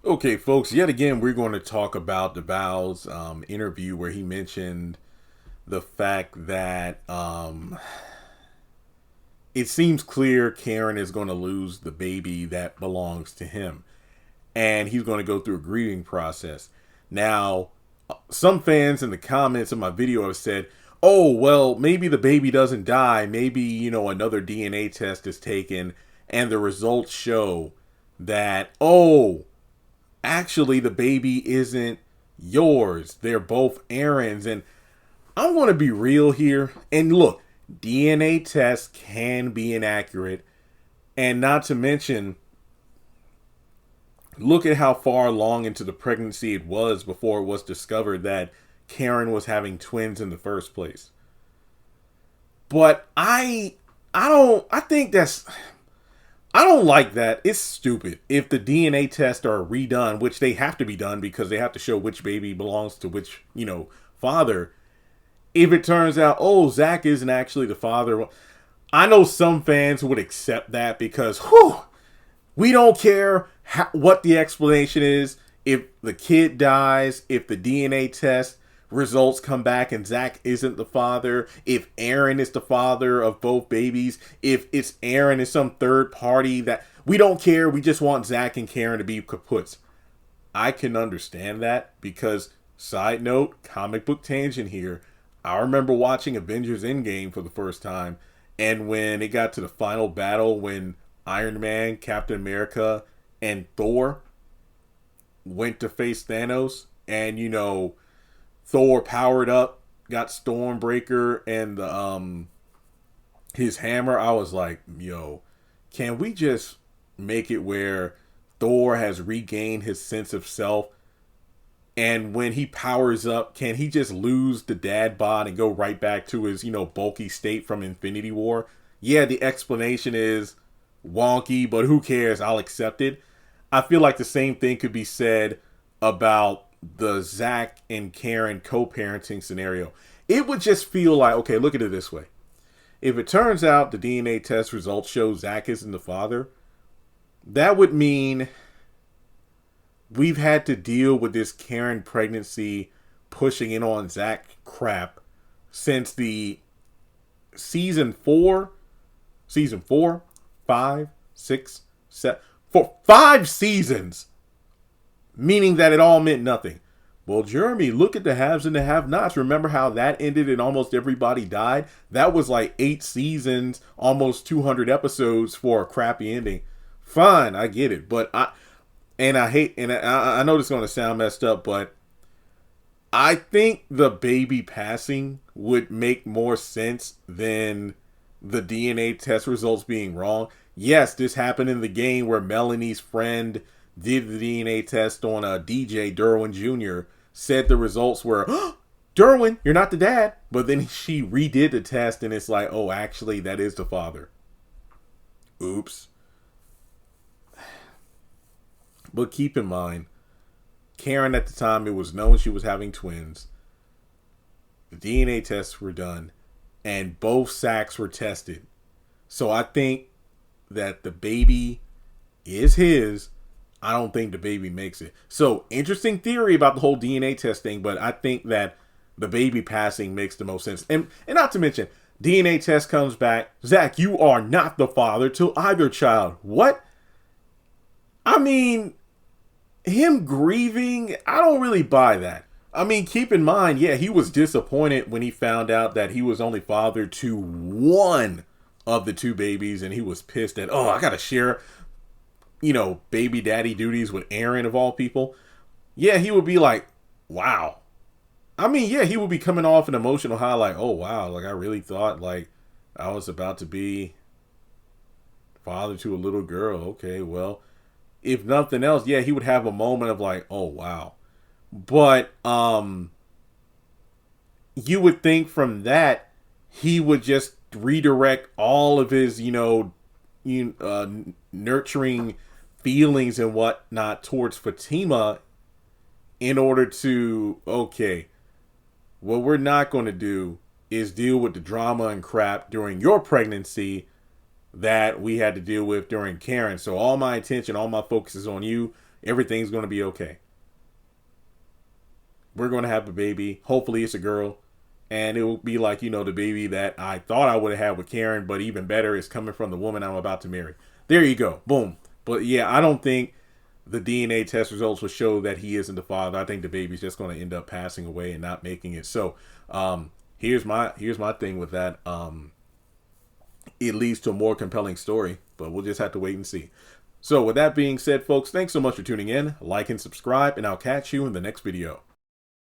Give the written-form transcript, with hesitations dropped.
Okay, folks, yet again, we're going to talk about DeVal's interview where he mentioned the fact that it seems clear Karen is going to lose the baby that belongs to him. And he's going to go through a grieving process. Now, some fans in the comments of my video have said, oh, well, maybe the baby doesn't die. Maybe, another DNA test is taken and the results show that, oh, actually the baby isn't yours. They're both Aaron's. And I want to be real here. And look, DNA tests can be inaccurate. And not to mention, look at how far along into the pregnancy it was before it was discovered that Karen was having twins in the first place. But I don't like that. It's stupid. If the DNA tests are redone, which they have to be done because they have to show which baby belongs to which, father. If it turns out, oh, Zach isn't actually the father, I know some fans would accept that because, we don't care what the explanation is. If the kid dies, if the DNA test results come back and Zach isn't the father, if Aaron is the father of both babies, if it's Aaron is some third party, that we don't care. We just want Zach and Karen to be kaputs. I can understand that because, side note, comic book tangent here, I remember watching Avengers Endgame for the first time, and when it got to the final battle, when Iron Man, Captain America, and Thor went to face Thanos, and Thor powered up, got Stormbreaker and the his hammer. I was like, yo, can we just make it where Thor has regained his sense of self? And when he powers up, can he just lose the dad bod and go right back to his, bulky state from Infinity War? Yeah, the explanation is wonky, but who cares? I'll accept it. I feel like the same thing could be said about the Zach and Karen co-parenting scenario. It would just feel like, okay, look at it this way. If it turns out the DNA test results show Zach isn't the father, that would mean we've had to deal with this Karen pregnancy pushing in on Zach crap since the season 4, 5, 6, 7, for 5 seasons, meaning that it all meant nothing. Well, Jeremy, look at the haves and the have-nots. Remember how that ended and almost everybody died? That was like 8 seasons, almost 200 episodes for a crappy ending. Fine, I get it, but I know this is going to sound messed up, but I think the baby passing would make more sense than the DNA test results being wrong. Yes, this happened in the game where Melanie's friend did the DNA test on a DJ, Derwin Jr., said the results were, Derwin, you're not the dad. But then she redid the test and it's like, oh, actually, that is the father. Oops. But keep in mind, Karen at the time, it was known she was having twins. The DNA tests were done and both sacks were tested. So I think that the baby is his. I don't think the baby makes it. So interesting theory about the whole DNA test thing, but I think that the baby passing makes the most sense. And not to mention, DNA test comes back, Zach, you are not the father to either child. What? I mean, him grieving, I don't really buy that. I mean, keep in mind, yeah, he was disappointed when he found out that he was only father to one of the 2 babies, and he was pissed that, oh, I gotta share, baby daddy duties with Aaron of all people. Yeah, he would be like, wow. I mean, yeah, he would be coming off an emotional high, like, oh, wow, like, I really thought, like, I was about to be father to a little girl. Okay, well, if nothing else, yeah, he would have a moment of like, oh, wow. But you would think from that, he would just redirect all of his, nurturing feelings and whatnot towards Fatima in order to, okay, what we're not going to do is deal with the drama and crap during your pregnancy that we had to deal with during Karen. So all my attention, all my focus is on you. everything's going to be okay. We're going to have a baby. Hopefully it's a girl. And it will be like, the baby that I thought I would have had with Karen, but even better is coming from the woman I'm about to marry. There you go. Boom. But yeah, I don't think the DNA test results will show that he isn't the father. I think the baby's just going to end up passing away and not making it. So here's my thing with that. It leads to a more compelling story, but we'll just have to wait and see. So with that being said, folks, thanks so much for tuning in. Like and subscribe, and I'll catch you in the next video.